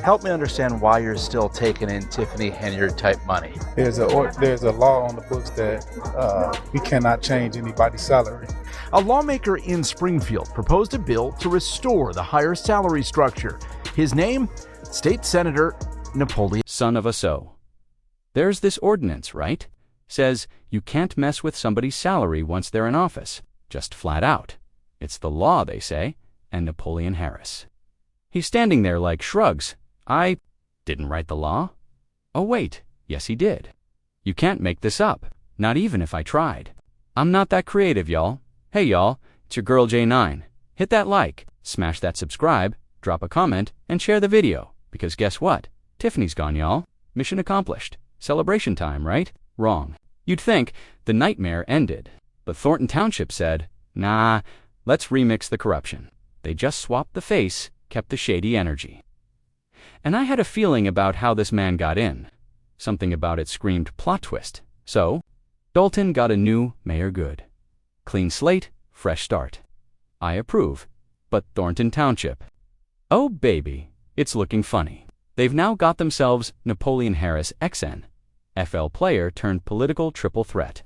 Help me understand why you're still taking in Tiffany Henyard type money. There's a law on the books that we cannot change anybody's salary. A lawmaker in Springfield proposed a bill to restore the higher salary structure. His name? State Senator Napoleon. Son of a so. There's this ordinance, right? Says you can't mess with somebody's salary once they're in office. Just flat out. It's the law, they say, and Napoleon Harris. He's standing there like shrugs. I didn't write the law. Oh wait, yes he did. You can't make this up, not even if I tried. I'm not that creative, y'all. Hey y'all, it's your girl J9. Hit that like, smash that subscribe, drop a comment, and share the video. Because guess what? Tiffany's gone, y'all. Mission accomplished. Celebration time, right? Wrong. You'd think the nightmare ended. But Thornton Township said, nah, let's remix the corruption. They just swapped the face, kept the shady energy. And I had a feeling about how this man got in. Something about it screamed plot twist. So, Dalton got a new mayor good. Clean slate, fresh start. I approve. But Thornton Township. Oh baby, it's looking funny. They've now got themselves Napoleon Harris XN, FL player turned political triple threat.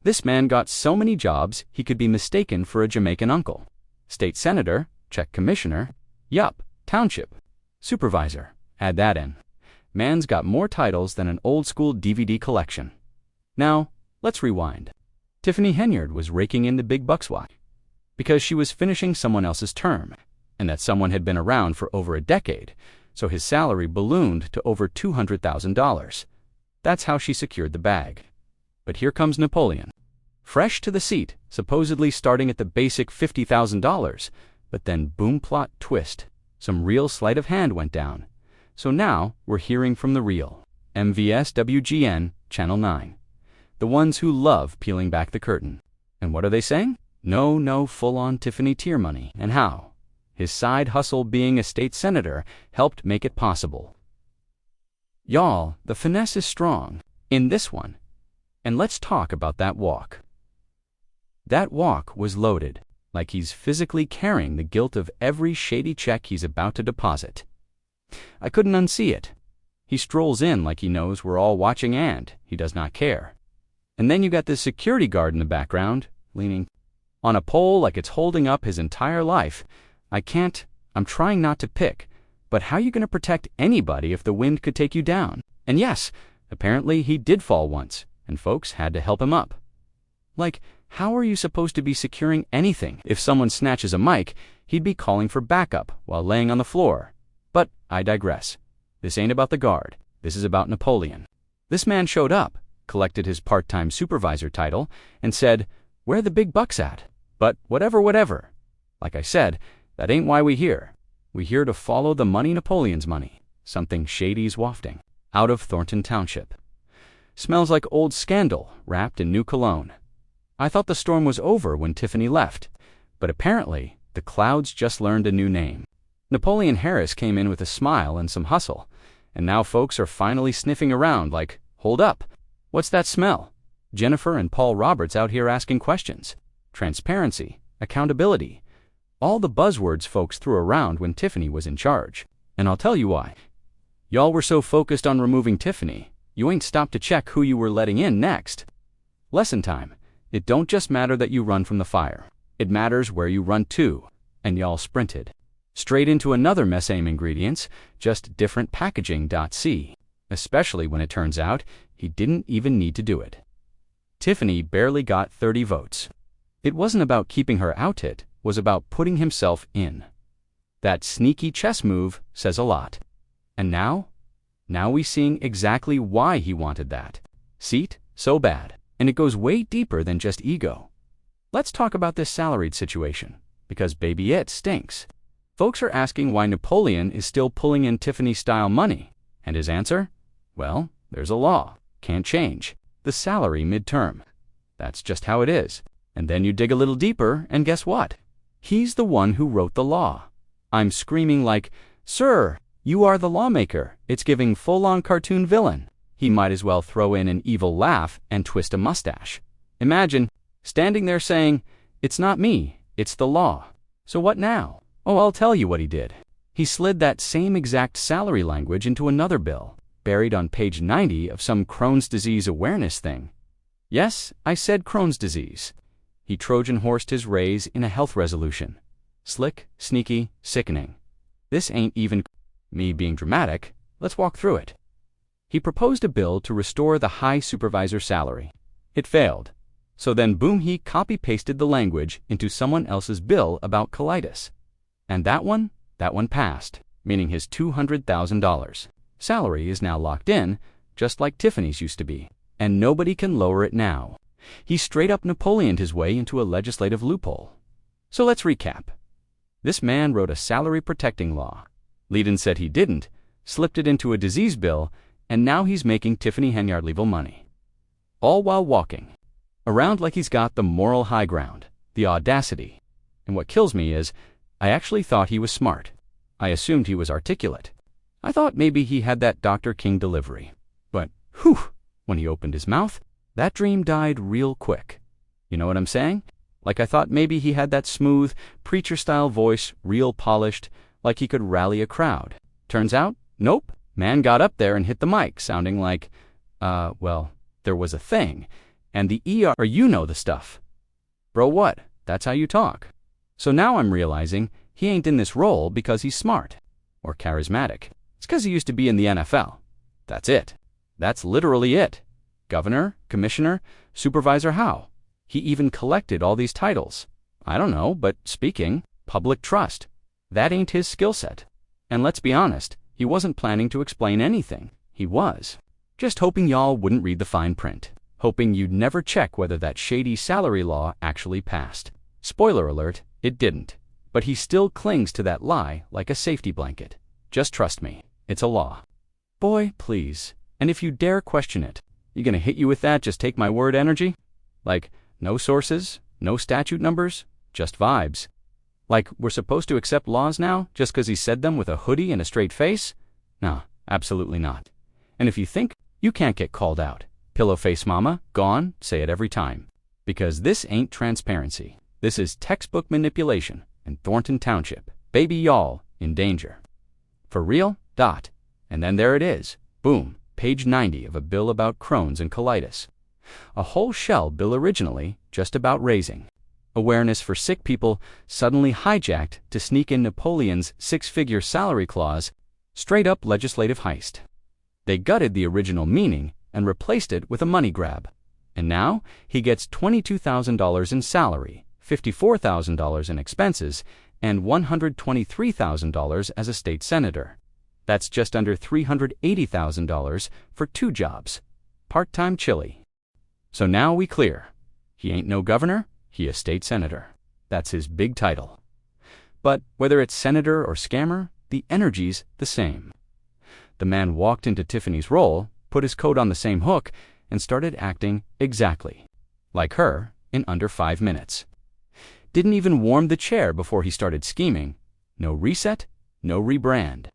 This man got so many jobs he could be mistaken for a Jamaican uncle. State senator, check commissioner, yup, township. Supervisor, add that in. Man's got more titles than an old-school DVD collection. Now, let's rewind. Tiffany Henyard was raking in the big bucks. Why? Because she was finishing someone else's term, and that someone had been around for over a decade, so his salary ballooned to over $200,000. That's how she secured the bag. But here comes Napoleon. Fresh to the seat, supposedly starting at the basic $50,000, but then boom plot twist. Some real sleight of hand went down. So now we're hearing from the real. MVS WGN, Channel 9. The ones who love peeling back the curtain. And what are they saying? No full-on Tiffany tier money. And how? His side hustle being a state senator helped make it possible. Y'all, the finesse is strong. In this one. And let's talk about that walk. That walk was loaded. Like he's physically carrying the guilt of every shady check he's about to deposit. I couldn't unsee it. He strolls in like he knows we're all watching and he does not care. And then you got this security guard in the background, leaning on a pole like it's holding up his entire life. I'm trying not to pick, but how are you going to protect anybody if the wind could take you down? And yes, apparently he did fall once, and folks had to help him up. Like, how are you supposed to be securing anything? If someone snatches a mic, he'd be calling for backup while laying on the floor. But I digress. This ain't about the guard. This is about Napoleon. This man showed up, collected his part-time supervisor title, and said, "Where the big bucks at?" But whatever. Like I said, that ain't why we here. We here to follow the money, Napoleon's money. Something shady's wafting. Out of Thornton Township. Smells like old scandal wrapped in new cologne. I thought the storm was over when Tiffany left, but apparently the clouds just learned a new name. Napoleon Harris came in with a smile and some hustle, and now folks are finally sniffing around like, hold up, what's that smell? Jennifer and Paul Roberts out here asking questions. Transparency, accountability, all the buzzwords folks threw around when Tiffany was in charge. And I'll tell you why. Y'all were so focused on removing Tiffany, you ain't stopped to check who you were letting in next. Lesson time. It don't just matter that you run from the fire. It matters where you run to. And y'all sprinted. Straight into another mess aim ingredients, just different packaging. C. Especially when it turns out he didn't even need to do it. Tiffany barely got 30 votes. It wasn't about keeping her out, it was about putting himself in. That sneaky chess move says a lot. And now we seeing exactly why he wanted that seat so bad. And it goes way deeper than just ego. Let's talk about this salaried situation, because baby it stinks. Folks are asking why Napoleon is still pulling in Tiffany-style money, and his answer? Well, there's a law. Can't change. The salary midterm. That's just how it is. And then you dig a little deeper, and guess what? He's the one who wrote the law. I'm screaming like, "Sir, you are the lawmaker." It's giving full-on cartoon villain. He might as well throw in an evil laugh and twist a mustache. Imagine standing there saying, "It's not me, it's the law." So what now? Oh, I'll tell you what he did. He He slid that same exact salary language into another bill, buried on page 90 of some Crohn's disease awareness thing. Yes, I said Crohn's disease. He Trojan horsed his raise in a health resolution. Slick, sneaky, sickening. This ain't even me being dramatic. Let's walk through it. He proposed a bill to restore the high supervisor salary. It failed. So then boom, he copy-pasted the language into someone else's bill about colitis. And that one passed, meaning his $200,000 salary is now locked in, just like Tiffany's used to be, and nobody can lower it now. He straight up Napoleoned his way into a legislative loophole. So let's recap. This man wrote a salary-protecting law. Leadin said he didn't, slipped it into a disease bill, and now he's making Tiffany Henyard legal money. All while walking around like he's got the moral high ground, the audacity. And what kills me is, I actually thought he was smart. I assumed he was articulate. I thought maybe he had that Dr. King delivery. But, whew, when he opened his mouth, that dream died real quick. You know what I'm saying? Like I thought maybe he had that smooth, preacher-style voice, real polished, like he could rally a crowd. Turns out, nope. Man got up there and hit the mic, sounding like, well, there was a thing. And the ER, you know the stuff. Bro, what? That's how you talk. So now I'm realizing he ain't in this role because he's smart or charismatic. It's because he used to be in the NFL. That's it. That's literally it. Governor, commissioner, supervisor, how? He even collected all these titles. I don't know, but speaking, public trust. That ain't his skill set. And let's be honest, he wasn't planning to explain anything. He was just hoping y'all wouldn't read the fine print. Hoping you'd never check whether that shady salary law actually passed. Spoiler alert, it didn't. But he still clings to that lie like a safety blanket. Just trust me, it's a law. Boy, please. And if you dare question it, you gonna hit you with that just take my word energy? Like, no sources, no statute numbers, just vibes. Like, we're supposed to accept laws now just because he said them with a hoodie and a straight face? No, absolutely not. And if you think you can't get called out, pillow face mama, gone, say it every time. Because this ain't transparency. This is textbook manipulation in Thornton Township. Baby y'all in danger. For real? Dot. And then there it is. Boom. Page 90 of a bill about Crohn's and colitis. A whole shell bill originally just about raising awareness for sick people, suddenly hijacked to sneak in Napoleon's six-figure salary clause. Straight up legislative heist. They gutted the original meaning and replaced it with a money grab. And now he gets $22,000 in salary, $54,000 in expenses, and $123,000 as a state senator. That's just under $380,000 for 2 jobs. Part-time chili. So now we clear. He ain't no governor, he a state senator. That's his big title. But whether it's senator or scammer, the energy's the same. The man walked into Tiffany's role, put his coat on the same hook, and started acting exactly like her in under 5 minutes. Didn't even warm the chair before he started scheming. No reset, no rebrand.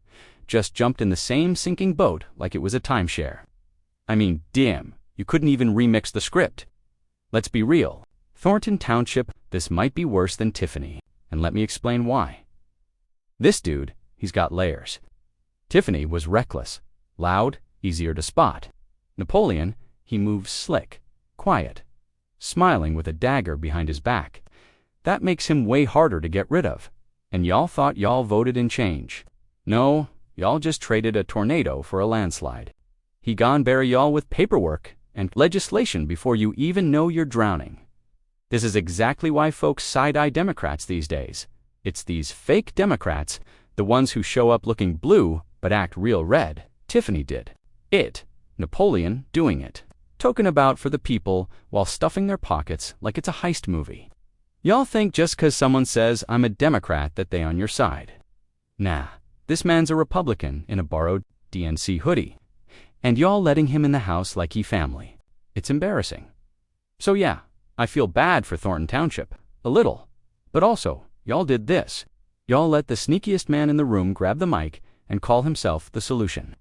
Just jumped in the same sinking boat like it was a timeshare. I mean, damn, you couldn't even remix the script. Let's be real. Thornton Township, this might be worse than Tiffany, and let me explain why. This dude, he's got layers. Tiffany was reckless, loud, easier to spot. Napoleon, he moves slick, quiet, smiling with a dagger behind his back. That makes him way harder to get rid of. And y'all thought y'all voted in change. No, y'all just traded a tornado for a landslide. He gone bury y'all with paperwork and legislation before you even know you're drowning. This is exactly why folks side-eye Democrats these days. It's these fake Democrats, the ones who show up looking blue but act real red. Tiffany did it. Napoleon doing it. Token about for the people while stuffing their pockets like it's a heist movie. Y'all think just 'cause someone says I'm a Democrat that they on your side. Nah, this man's a Republican in a borrowed DNC hoodie. And y'all letting him in the house like he family. It's embarrassing. So yeah, I feel bad for Thornton Township. A little. But also, y'all did this. Y'all let the sneakiest man in the room grab the mic and call himself the solution.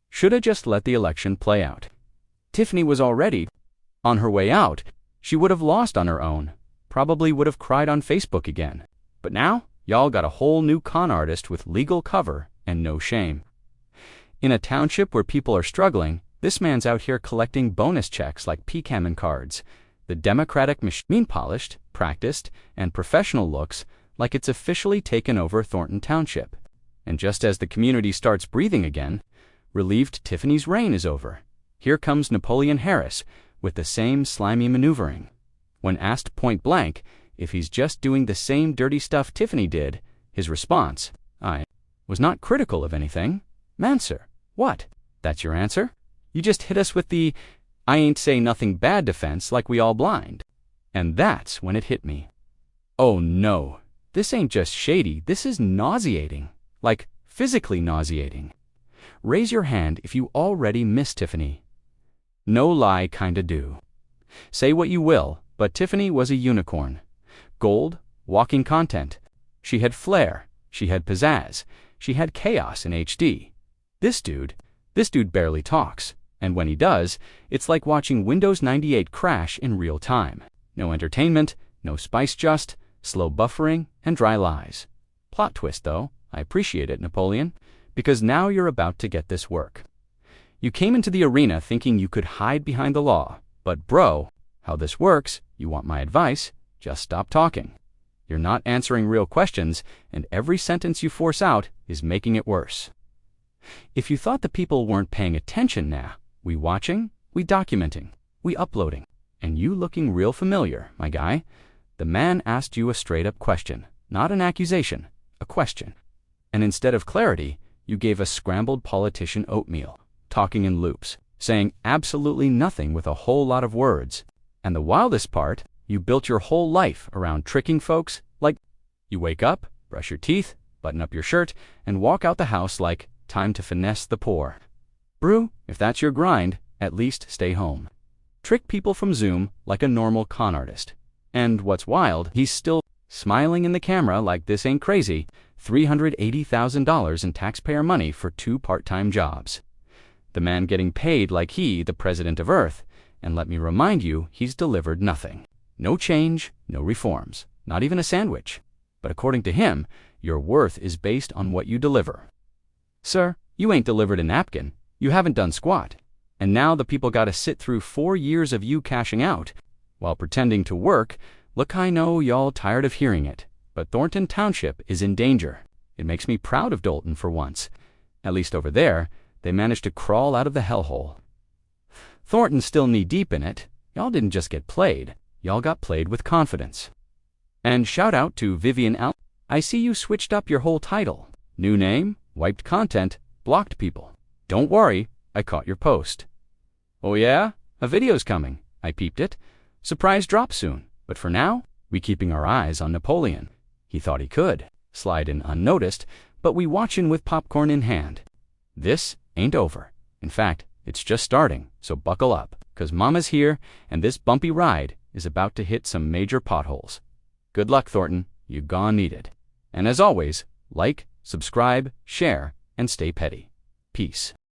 Shoulda just let the election play out. Tiffany was already on her way out. She would have lost on her own. Probably would have cried on Facebook again. But now, Y'all got a whole new con artist with legal cover and no shame. In a township where people are struggling, this man's out here collecting bonus checks like PCAM cards. The Democratic machine polished, practiced, and professional looks like it's officially taken over Thornton Township. And just as the community starts breathing again, relieved Tiffany's reign is over. Here comes Napoleon Harris with the same slimy maneuvering. When asked point blank if he's just doing the same dirty stuff Tiffany did, his response, "I was not critical of anything." Man, sir, what? That's your answer? You just hit us with the "I ain't say nothing bad" defense like we all blind. And that's when it hit me. Oh no, this ain't just shady, this is nauseating. Like, physically nauseating. Raise your hand if you already miss Tiffany. No lie, kinda do. Say what you will, but Tiffany was a unicorn. Gold, walking content. She had flair, she had pizzazz, she had chaos in HD. This dude barely talks, and when he does, it's like watching Windows 98 crash in real time. No entertainment, no spice, just slow buffering and dry lies. Plot twist though, I appreciate it, Napoleon, because now you're about to get this work. You came into the arena thinking you could hide behind the law, but bro, how this works, you want my advice, just stop talking. You're not answering real questions, and every sentence you force out is making it worse. If you thought the people weren't paying attention now, we watching, we documenting, we uploading, and you looking real familiar, my guy. The man asked you a straight-up question, not an accusation, a question. And instead of clarity, you gave a scrambled politician oatmeal, talking in loops, saying absolutely nothing with a whole lot of words. And the wildest part, you built your whole life around tricking folks like you wake up, brush your teeth, button up your shirt, and walk out the house like time to finesse the poor. Brew, if that's your grind, at least stay home. Trick people from Zoom like a normal con artist. And what's wild, he's still smiling in the camera like this ain't crazy. $380,000 in taxpayer money for 2 part-time jobs. The man getting paid like he, the president of Earth. And let me remind you, he's delivered nothing. No change, no reforms, not even a sandwich. But according to him, your worth is based on what you deliver. Sir, you ain't delivered a napkin. You haven't done squat. And now the people gotta sit through 4 years of you cashing out while pretending to work. Look, I know y'all tired of hearing it, but Thornton Township is in danger. It makes me proud of Dalton for once. At least over there, they managed to crawl out of the hellhole. Thornton's still knee-deep in it. Y'all didn't just get played. Y'all got played with confidence. And shout out to Vivian Al. I see you switched up your whole title. New name, wiped content, blocked people. Don't worry, I caught your post. Oh yeah? A video's coming. I peeped it. Surprise drop soon. But for now, we keeping our eyes on Napoleon. He thought he could slide in unnoticed, but we watchin' with popcorn in hand. This ain't over. In fact, it's just starting, so buckle up, 'cause Mama's here, and this bumpy ride is about to hit some major potholes. Good luck, Thornton. You gon' need it. And as always, like, subscribe, share, and stay petty. Peace.